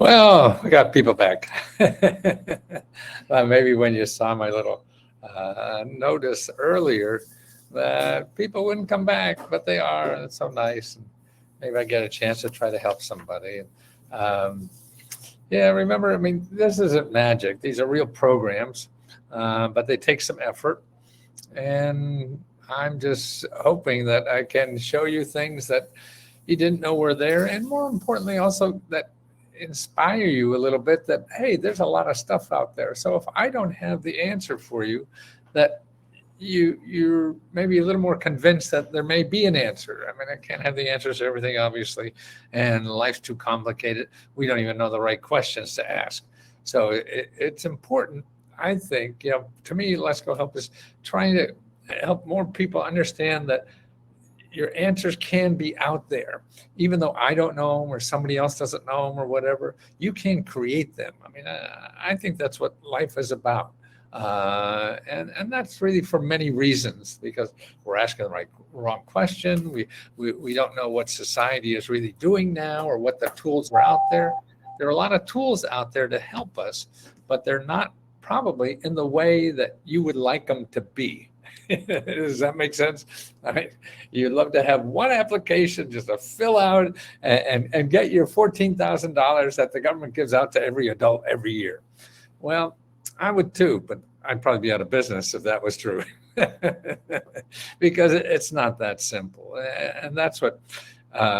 Well, I got people back. Maybe when you saw my little notice earlier that people wouldn't come back, but they are. It's so nice. And maybe I get a chance to try to help somebody. Um, yeah, remember, I mean, this isn't magic. These are real programs, but they take some effort. And I'm just hoping that I can show you things that you didn't know were there, and more importantly, also that inspire you a little bit that hey, there's a lot of stuff out there. So if I don't have the answer for you, that you're maybe a little more convinced that there may be an answer. I mean, I can't have the answers to everything, obviously, and life's too complicated. We don't even know the right questions to ask. So it's important, I think. To me, Let's Go Help is trying to help more people understand that your answers can be out there, even though I don't know them or somebody else doesn't know them or whatever. You can create them. I mean, I think that's what life is about, and that's really for many reasons because we're asking the wrong question. We don't know what society is really doing now or what the tools are out there. There are a lot of tools out there to help us, but they're not probably in the way that you would like them to be. Does that make sense? I mean, you'd love to have one application just to fill out and get your $14,000 that the government gives out to every adult every year. Well, I would too, but I'd probably be out of business if that was true. Because it's not that simple. And that's what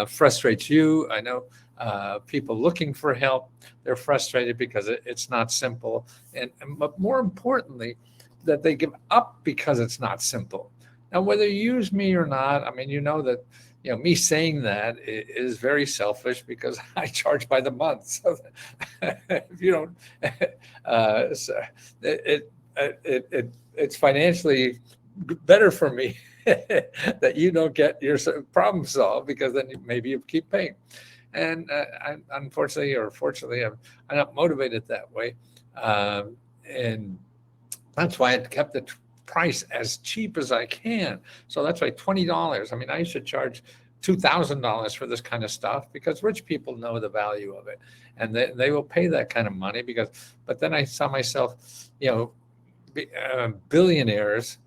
frustrates you. I know people looking for help, they're frustrated because it's not simple. But more importantly, that they give up because it's not simple. Now, whether you use me or not, I mean, that, me saying that is very selfish because I charge by the month. So if you don't, so it's financially better for me that you don't get your problem solved because then maybe you keep paying. And unfortunately or fortunately, I'm not motivated that way. And that's why I kept the price as cheap as I can. So that's why $20. I mean, I should charge $2,000 for this kind of stuff because rich people know the value of it, and they will pay that kind of money because. But then I saw myself, billionaires.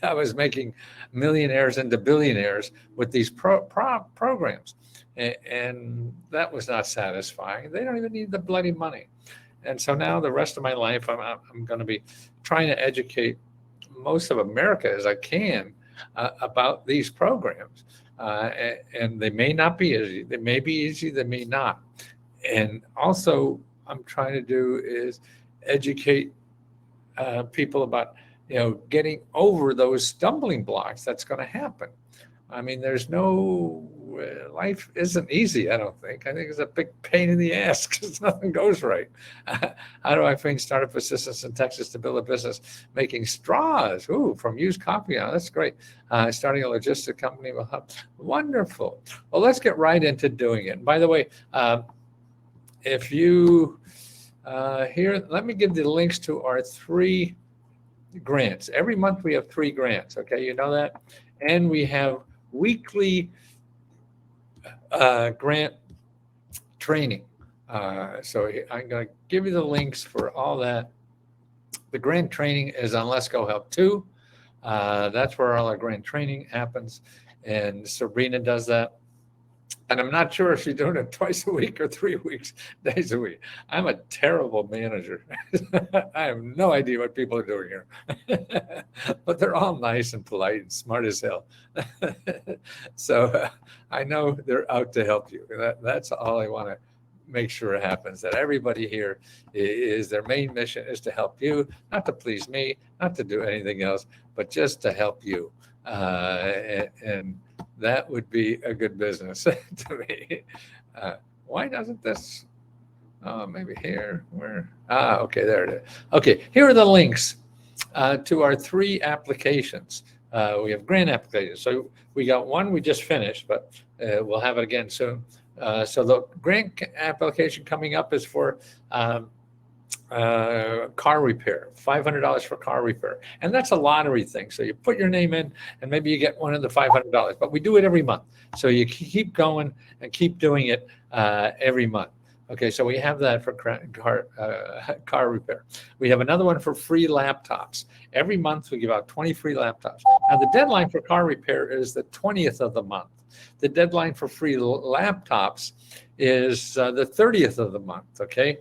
I was making millionaires into billionaires with these programs, and that was not satisfying. They don't even need the bloody money. And so now the rest of my life, I'm going to be trying to educate most of America as I can about these programs. And they may not be easy. They may be easy, they may not. And also, I'm trying to do is educate people about, getting over those stumbling blocks that's going to happen. I mean, there's no life isn't easy. I don't think. I think it's a big pain in the ass because nothing goes right. How do I find startup assistants in Texas to build a business making straws? Ooh, from used coffee. Oh, that's great. Starting a logistic company will help. Wonderful. Well, let's get right into doing it. And by the way, if you here, let me give the links to our 3 grants. Every month we have 3 grants. Okay, you know that, and we have weekly grant training. So I'm going to give you the links for all that. The grant training is on Let's Go Help 2. That's where all our grant training happens. And Sabrina does that. And I'm not sure if she's doing it twice a week or 3 days a week. I'm a terrible manager. I have no idea what people are doing here. But they're all nice and polite and smart as hell. So I know they're out to help you. That's all I want to make sure happens, that everybody here is their main mission is to help you, not to please me, not to do anything else, but just to help you. And that would be a good business to me. Why doesn't this? Oh, maybe here. Where? Okay, there it is. Okay, here are the links to our 3 applications. We have grant applications. So we got one we just finished, but we'll have it again soon. So the grant application coming up is for car repair, $500 for car repair. And that's a lottery thing. So you put your name in and maybe you get one of the $500, but we do it every month. So you keep going and keep doing it every month. Okay, so we have that for car repair. We have another one for free laptops. Every month we give out 20 free laptops. Now the deadline for car repair is the 20th of the month. The deadline for free laptops is the 30th of the month. Okay,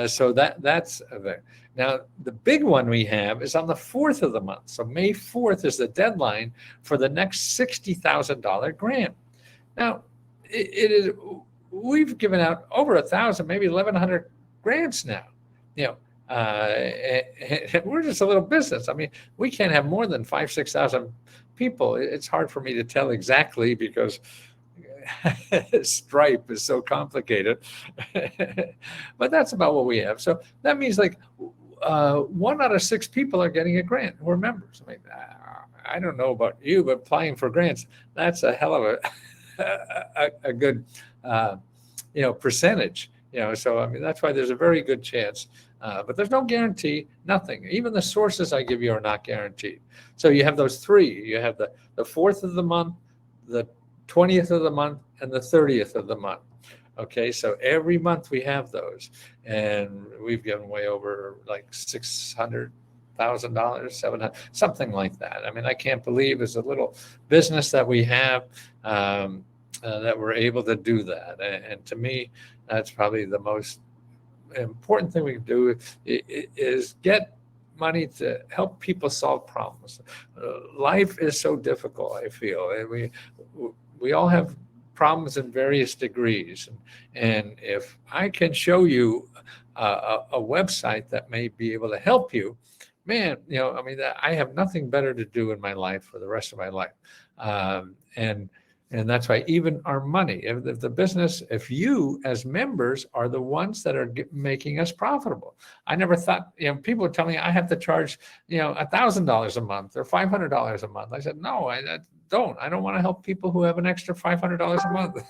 so that's there. Now the big one we have is on the 4th of the month. So May 4th is the deadline for the next $60,000 grant. Now it is. We've given out over 1,000, maybe 1,100 grants now. You know, we're just a little business. I mean, we can't have more than 5,000, 6,000 people. It's hard for me to tell exactly because Stripe is so complicated. But that's about what we have. So that means like 1 out of 6 people are getting a grant who are members. I mean, I don't know about you, but applying for grants, that's a hell of a good percentage. So I mean that's why there's a very good chance, but there's no guarantee. Nothing. Even the sources I give you are not guaranteed. So you have those 3. You have the 4th of the month, the 20th of the month, and the 30th of the month. Okay, so every month we have those, and we've given way over like $600,000, $700, something like that. I mean, I can't believe it's a little business that we have. That we're able to do that. And to me, that's probably the most important thing we can do is get money to help people solve problems. Life is so difficult, I feel. And we all have problems in various degrees. And if I can show you a website that may be able to help you, man, I mean, I have nothing better to do in my life for the rest of my life. And that's why even our money, if the business, if you as members are the ones that are making us profitable. I never thought, people would tell me I have to charge, $1,000 a month or $500 a month. I said, no, I don't want to help people who have an extra $500 a month.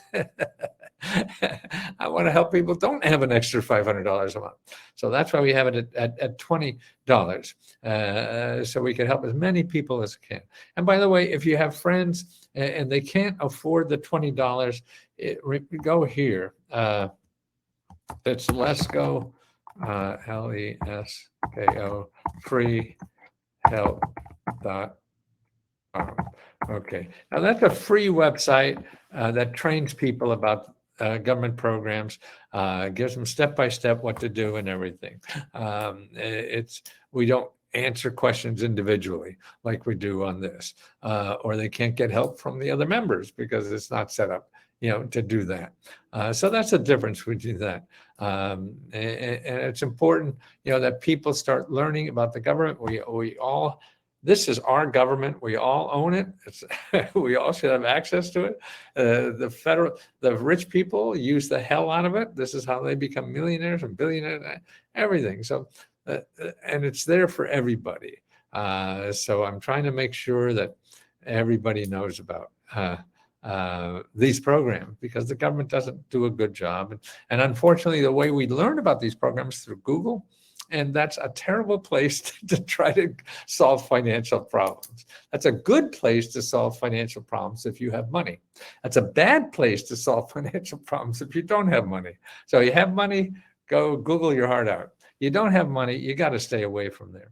I want to help people don't have an extra $500 a month. So that's why we have it at $20, so we can help as many people as we can. And by the way, if you have friends and they can't afford the $20, go here. It's Lesko, Lesko, freehelp.com. Okay, now that's a free website that trains people about government programs, gives them step-by-step what to do and everything. We don't answer questions individually like we do on this, or they can't get help from the other members because it's not set up, to do that. So that's the difference between that. And it's important, that people start learning about the government. This is our government. We all own it. We all should have access to it. The rich people use the hell out of it. This is how they become millionaires and billionaires, everything. So, and it's there for everybody. So I'm trying to make sure that everybody knows about these programs because the government doesn't do a good job. And unfortunately, the way we learn about these programs through Google, and that's a terrible place to try to solve financial problems. That's a good place to solve financial problems if you have money. That's a bad place to solve financial problems if you don't have money. So you have money, go Google your heart out. You don't have money, you got to stay away from there.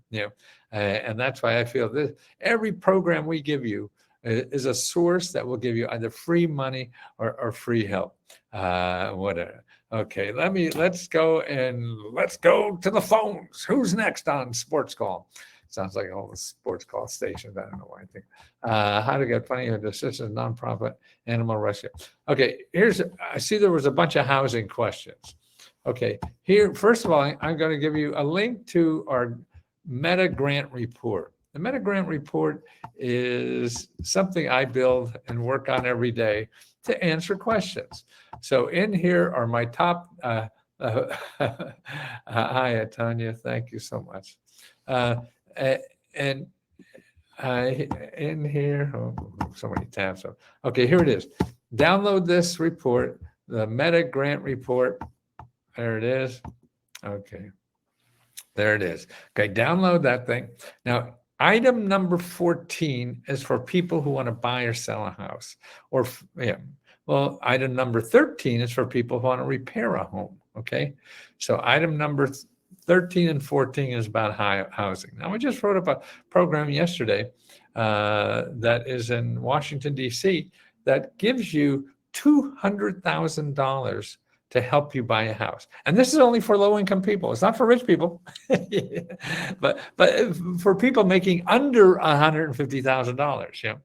And that's why I feel that every program we give you is a source that will give you either free money or free help, whatever. Okay, let's go to the phones. Who's next on Sports Call? Sounds like all the sports call stations. I don't know why I think. How to get funding of decisions, nonprofit animal rescue. Okay, I see there was a bunch of housing questions. Okay, here, first of all, I'm going to give you a link to our Meta Grant Report. The Meta Grant Report is something I build and work on every day to answer questions. So in here are my top, hi, Tanya, thank you so much. And in here, so many tabs. Okay, here it is. Download this report, the Meta Grant Report. There it is. Okay, there it is. Okay, download that thing. Now, item number 14 is for people who want to buy or sell a house. Well, item number 13 is for people who want to repair a home. Okay. So item number 13 and 14 is about housing. Now, we just wrote up a program yesterday that is in Washington, D.C., that gives you $200,000 to help you buy a house. And this is only for low-income people. It's not for rich people, but for people making under $150,000. Yeah,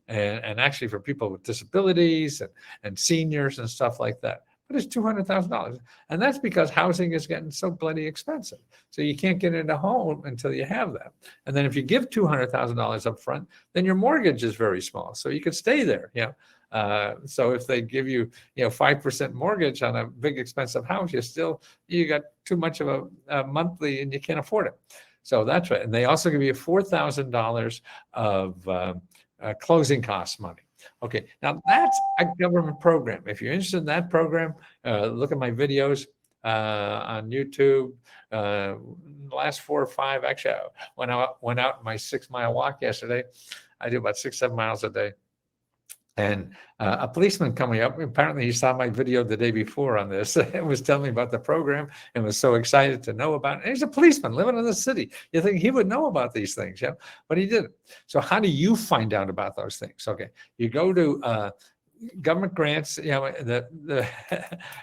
and actually for people with disabilities and seniors and stuff like that. But it's $200,000, and that's because housing is getting so bloody expensive. So you can't get into a home until you have that. And then if you give $200,000 up front, then your mortgage is very small, so you could stay there. Yeah. So if they give you, 5% mortgage on a big expensive house, you got too much of a monthly and you can't afford it. So that's right. And they also give you $4,000 of closing costs money. Okay, now that's a government program. If you're interested in that program, look at my videos on YouTube. The last 4 or 5, actually, I went out my 6-mile walk yesterday. I do about 6-7 miles a day. And a policeman coming up, apparently he saw my video the day before on this and was telling me about the program and was so excited to know about it. And he's a policeman living in the city. You think he would know about these things, yeah? But he didn't. So how do you find out about those things? Okay, you go to government grants, the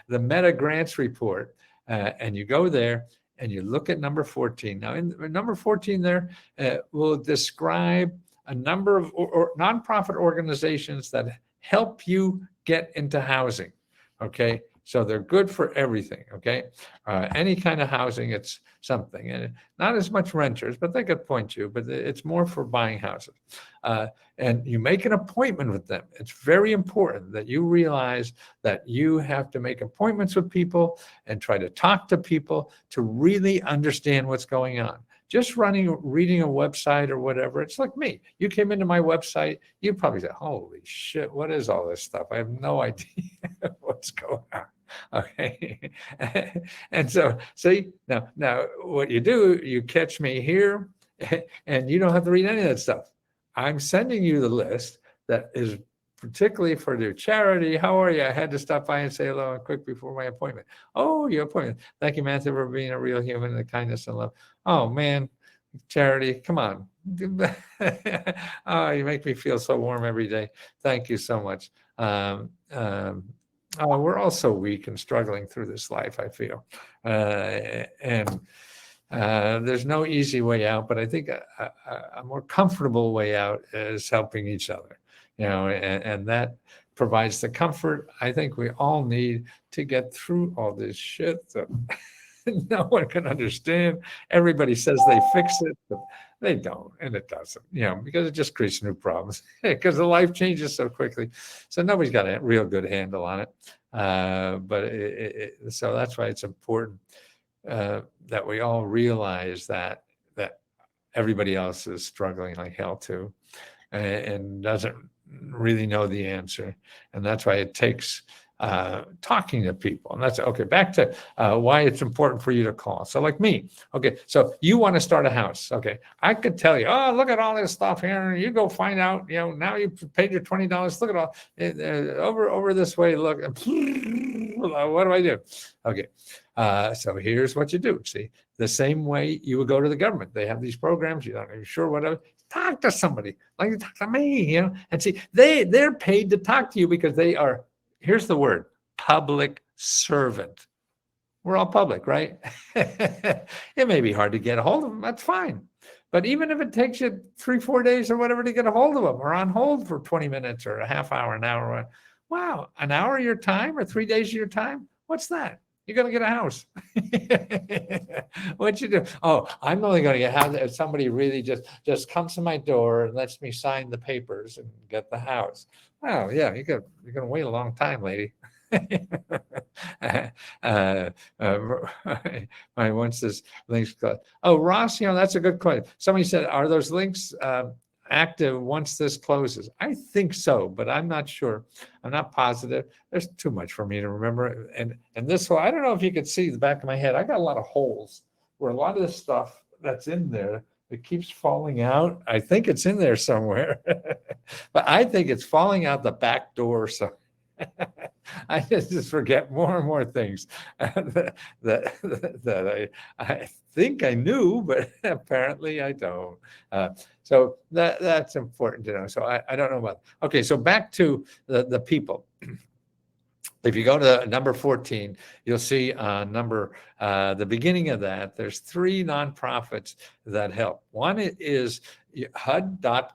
Meta Grants report, and you go there and you look at number 14. Now, in number 14 there will describe a number of nonprofit organizations that help you get into housing. Okay, so they're good for everything. Okay, any kind of housing, it's something, and not as much renters, but they could point you. But it's more for buying houses, and you make an appointment with them. It's very important that you realize that you have to make appointments with people and try to talk to people to really understand what's going on. Just reading a website or whatever, it's like me. You came into my website, you probably said, holy shit, what is all this stuff? I have no idea what's going on. Okay. And so see, now what you do, you catch me here and you don't have to read any of that stuff. I'm sending you the list that is particularly for their charity. How are you? I had to stop by and say hello and quick before my appointment. Oh, your appointment. Thank you, Matthew, for being a real human and the kindness and love. Oh, man, charity, come on. Oh, you make me feel so warm every day. Thank you so much. We're all so weak and struggling through this life, I feel. And there's no easy way out, but I think a more comfortable way out is helping each other. And that provides the comfort I think we all need to get through all this shit that no one can understand. Everybody says they fix it, but they don't, and it doesn't, because it just creates new problems because the life changes so quickly. So nobody's got a real good handle on it. So that's why it's important that we all realize that everybody else is struggling like hell too, and doesn't really know the answer. And that's why it takes talking to people. And that's okay. Back to why it's important for you to call. So like me, okay, so you want to start a house. Okay, I could tell you, oh, look at all this stuff here. You go find out, now you paid your $20. Look at all over this way. Look, what do I do? Okay, so here's what you do. See, the same way you would go to the government. They have these programs. You're not even sure whatever. Talk to somebody like you talk to me, and see, they're paid to talk to you because they are, here's the word, public servant. We're all public, right? It may be hard to get a hold of them. That's fine. But even if it takes you 3-4 days or whatever to get a hold of them, or on hold for 20 minutes or a half hour, an hour, wow, an hour of your time or 3 days of your time? What's that? You're going to get a house. What you do? Oh, I'm only going to get a house if somebody really just comes to my door and lets me sign the papers and get the house. Oh, yeah, you're going to wait a long time, lady. Once this link's closed. Oh, Ross, that's a good question. Somebody said, are those links active once this closes? I think so, but I'm not sure. I'm not positive. There's too much for me to remember. And this one, I don't know if you can see the back of my head. I got a lot of holes where a lot of this stuff that's in there, it keeps falling out. I think it's in there somewhere, but I think it's falling out the back door. So I just forget more and more things that I think I knew, but apparently I don't. So that's important to know. So I don't know about. Okay, so back to the people. If you go to number 14, you'll see the beginning of that. There's three nonprofits that help. One is HUD.gov,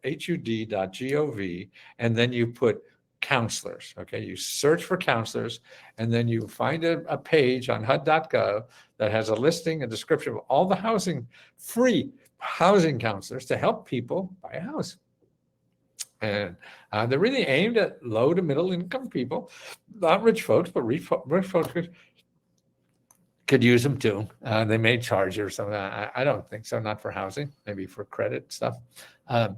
HUD.gov, and then you put counselors. Okay, you search for counselors, and then you find a page on HUD.gov that has a listing, a description of all the free housing counselors to help people buy a house. And they're really aimed at low to middle income people, not rich folks, but rich folks could use them too. They may charge you or something. I don't think so, not for housing, maybe for credit stuff. And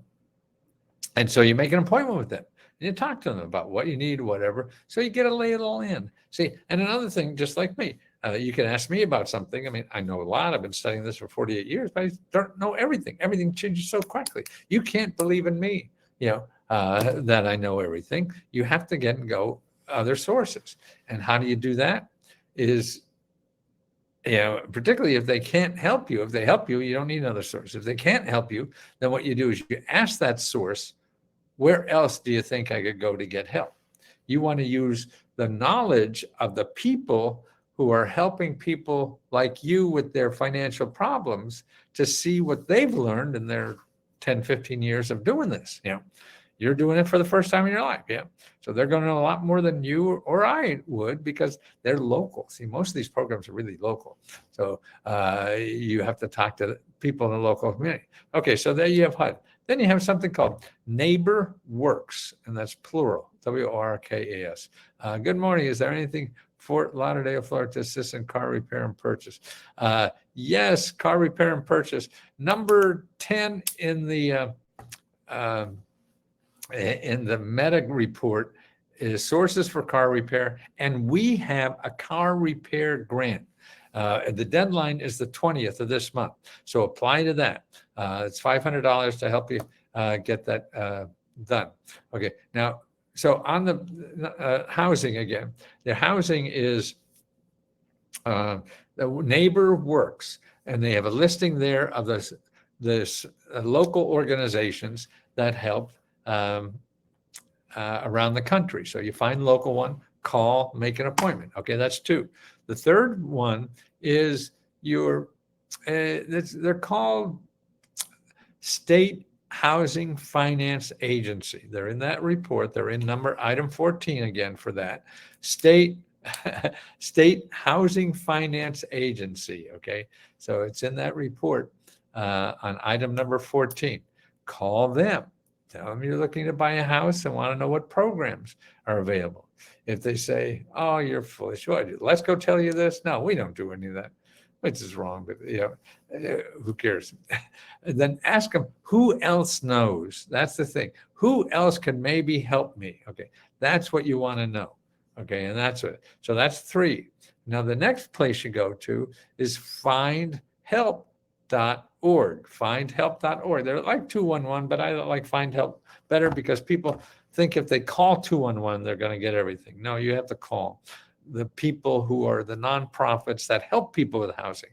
so you make an appointment with them. And you talk to them about what you need, whatever. So you get to lay it all in. See, and another thing, just like me, you can ask me about something. I mean, I know a lot. I've been studying this for 48 years, but I don't know everything. Everything changes so quickly. You can't believe in me, that I know everything. You have to get and go other sources. And how do you do that? Is, particularly if they can't help you. If they help you, you don't need another source. If they can't help you, then what you do is you ask that source, where else do you think I could go to get help? You want to use the knowledge of the people who are helping people like you with their financial problems to see what they've learned in their 10, 15 years of doing this. You're doing it for the first time in your life. Yeah. So they're going to know a lot more than you or I would, because they're local. See, most of these programs are really local. So you have to talk to people in the local community. Okay. So there you have HUD. Then you have something called NeighborWorks, and that's plural, WORKAS. Good morning. Is there anything Fort Lauderdale, Florida, to assist in car repair and purchase? Yes, car repair and purchase. Number 10 in the Meta report is sources for car repair, and we have a car repair grant. The deadline is the 20th of this month, so apply to that. It's $500 to help you get that done. Okay, now, so on the housing again, the housing is the NeighborWorks, and they have a listing there of this local organizations that help around the country. So you find local one, call, make an appointment. Okay, that's two. The third one is they're called State Housing Finance Agency. They're in that report. They're in item 14 again for that. State Housing Finance Agency. Okay, so it's in that report on item number 14. Call them. Tell them you're looking to buy a house and want to know what programs are available. If they say, "Oh, you're foolish. Let's go tell you this." No, we don't do any of that, which is wrong, but who cares? And then ask them, who else knows? That's the thing. Who else can maybe help me? Okay, that's what you want to know. Okay, and that's it. So that's 3. Now, the next place you go to is findhelp.org. Findhelp.org. They're like 211, but I like Find Help better because people think if they call 211, they're going to get everything. No, you have to call the people who are the nonprofits that help people with housing,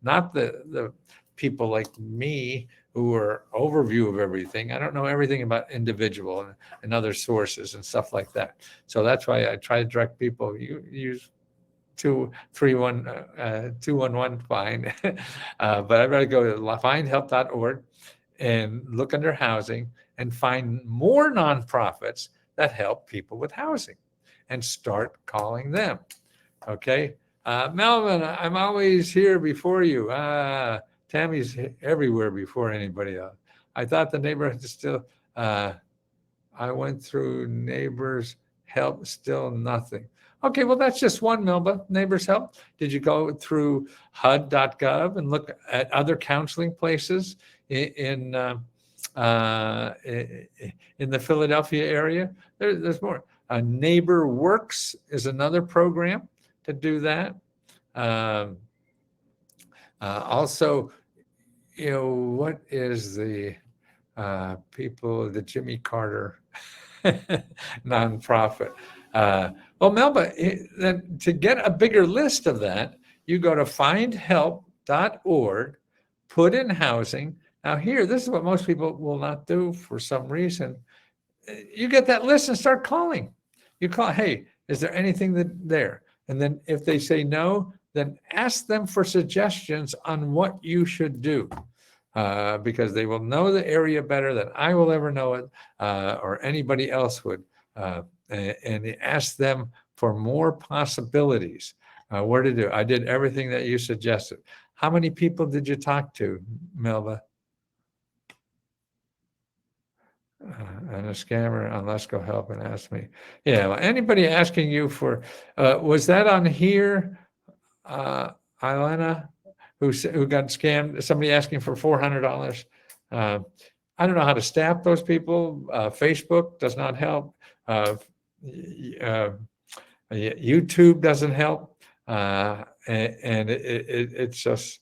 not the people like me who are overview of everything. I don't know everything about individual and other sources and stuff like that. So that's why I try to direct people. You use 211 fine, but I'd rather go to findhelp.org and look under housing and find more nonprofits that help people with housing and start calling them. Okay. Melvin, I'm always here before you. Tammy's everywhere before anybody else. I thought the neighborhood is still, I went through neighbors help, still nothing. Okay, well, that's just one, Melba, Neighbors Help. Did you go through HUD.gov and look at other counseling places in the Philadelphia area? There's more. NeighborWorks is another program to do that. Also, what is the the Jimmy Carter? nonprofit. Well, Melba, then to get a bigger list of that, you go to findhelp.org, put in housing. Now, here, this is what most people will not do for some reason. You get that list and start calling. You call, hey, is there anything there? And then if they say no, then ask them for suggestions on what you should do. Because they will know the area better than I will ever know it, or anybody else would. And ask them for more possibilities. Where to do? I did everything that you suggested. How many people did you talk to, Melba? And a scammer on Let's Go Help and ask me. Yeah, well, anybody asking you for, was that on here, Ilana, who got scammed? Somebody asking for $400. I don't know how to stamp those people. Facebook does not help. YouTube doesn't help. And it's just,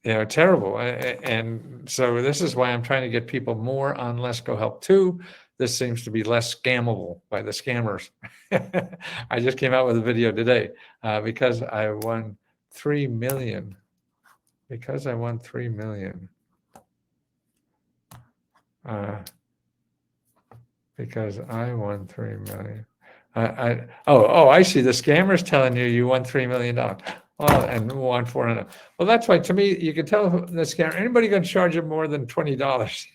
terrible. And so this is why I'm trying to get people more on Let's Go Help too. This seems to be less scammable by the scammers. I just came out with a video today because I won 3 million. Because I won 3 million. Because I won 3 million. I see. The scammers telling you won $3 million. Oh, and won 400. Well, that's why to me, you can tell the scammer. Anybody going to charge them more than $20?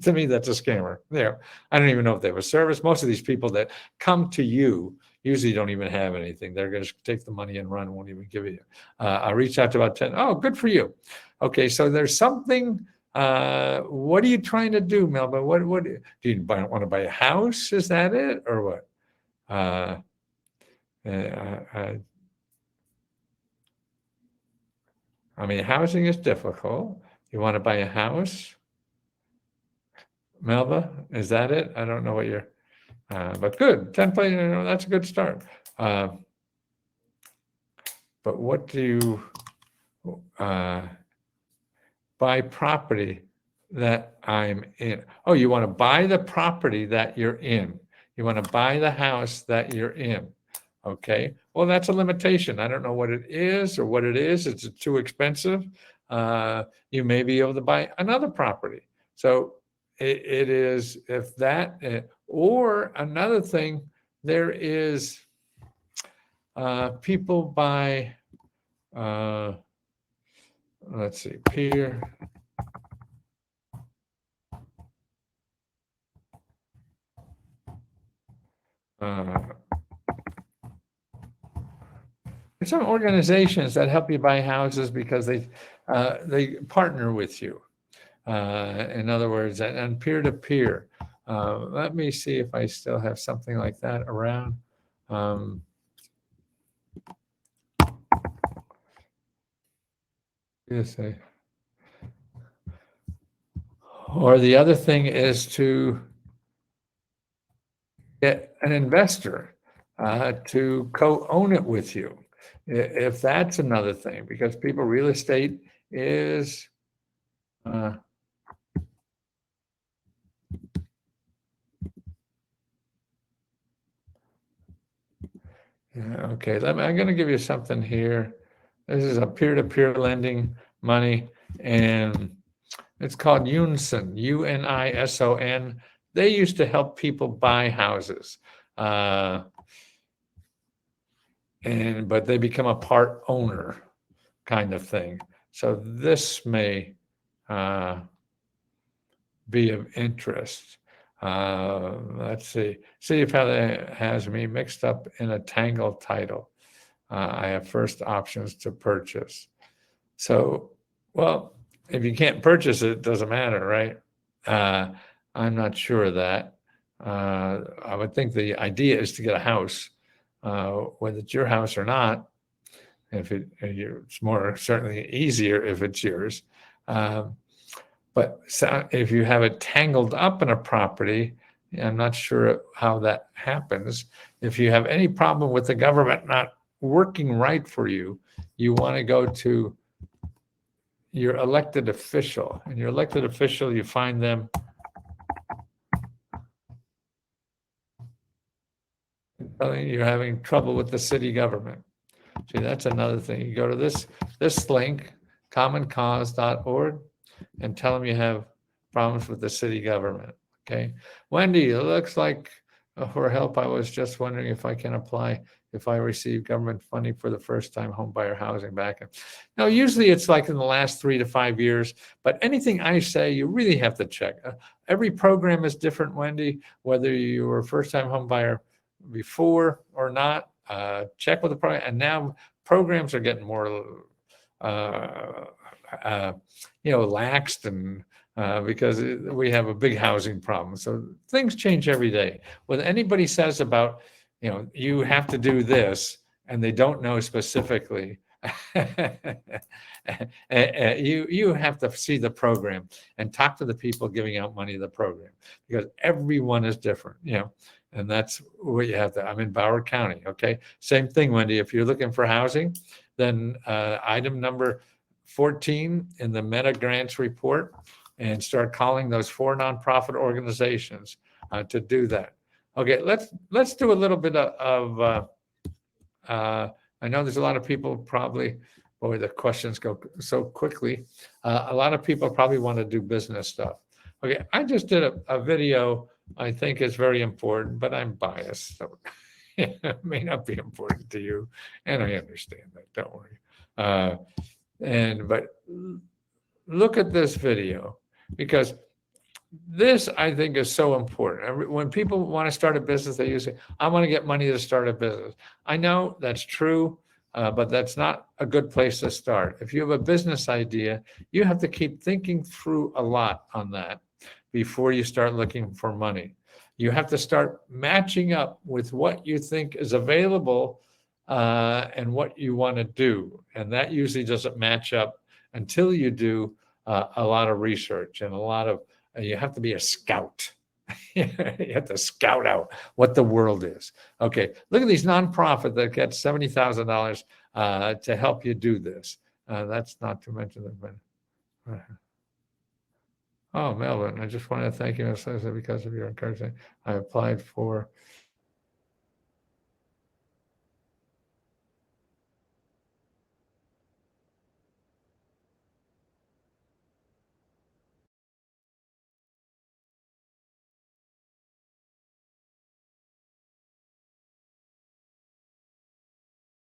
To me, that's a scammer. There, I don't even know if they have a service. Most of these people that come to you usually don't even have anything. They're going to take the money and run. Won't even give it you. I reached out to about 10. Oh, good for you. Okay, so there's something. What are you trying to do, Melba? What do you want to buy a house? Is that it, or what? I mean, housing is difficult. You want to buy a house? Melba, is that it? I don't know what you're, but good. 10 play, that's a good start. But what do you buy property that I'm in? Oh, you want to buy the property that you're in. You want to buy the house that you're in. Okay. Well, that's a limitation. I don't know what it is or what it is. It's too expensive. You may be able to buy another property. So it is, if that, or another thing, there is people buy, let's see, peer. Some organizations that help you buy houses because they partner with you. In other words, and peer-to-peer. Let me see if I still have something like that around. Yes, or the other thing is to get an investor to co-own it with you. If that's another thing, because real estate is okay. I'm going to give you something here. This is a peer-to-peer lending money, and it's called Unison, UNISON. They used to help people buy houses, but they become a part owner kind of thing. So this may be of interest. Let's see if that has me mixed up in a tangled title. I have first options to purchase. So, well, if you can't purchase it, it doesn't matter, right? I'm not sure of that. I would think the idea is to get a house, whether it's your house or not. It's more certainly easier if it's yours. But if you have it tangled up in a property, I'm not sure how that happens. If you have any problem with the government not working right for you, you want to go to your elected official. And your elected official, you find them telling you you're having trouble with the city government. See, that's another thing. You go to this link, commoncause.org, and tell them you have problems with the city government. Okay. Wendy, it looks like for help, I was just wondering if I can apply if I receive government funding for the first time home buyer housing back. Now, usually it's like in the last 3 to 5 years, but anything I say, you really have to check. Every program is different, Wendy, whether you were a first time home buyer before or not, check with the program. And now programs are getting more, laxed and because we have a big housing problem. So things change every day. When anybody says about, you have to do this, and they don't know specifically, you have to see the program and talk to the people giving out money to the program, because everyone is different, and that's what you have to. I'm in Broward County. Okay. Same thing, Wendy. If you're looking for housing, then item number 14 in the Meta Grants report, and start calling those 4 nonprofit organizations to do that. Okay, let's do a little bit of I know there's a lot of people probably, boy, the questions go so quickly. A lot of people probably want to do business stuff. Okay, I just did a video I think is very important, but I'm biased, so it may not be important to you, and I understand that, don't worry. But look at this video, because this, I think, is so important. When people want to start a business, they usually, I want to get money to start a business. I know that's true, but that's not a good place to start. If you have a business idea, you have to keep thinking through a lot on that before you start looking for money. You have to start matching up with what you think is available and what you want to do. And that usually doesn't match up until you do a lot of research and a lot of, you have to be a scout. You have to scout out what the world is. Okay, look at these nonprofit that get $70,000 to help you do this. That's not to mention the. Oh, Melvin, I just want to thank you because of your encouragement. I applied for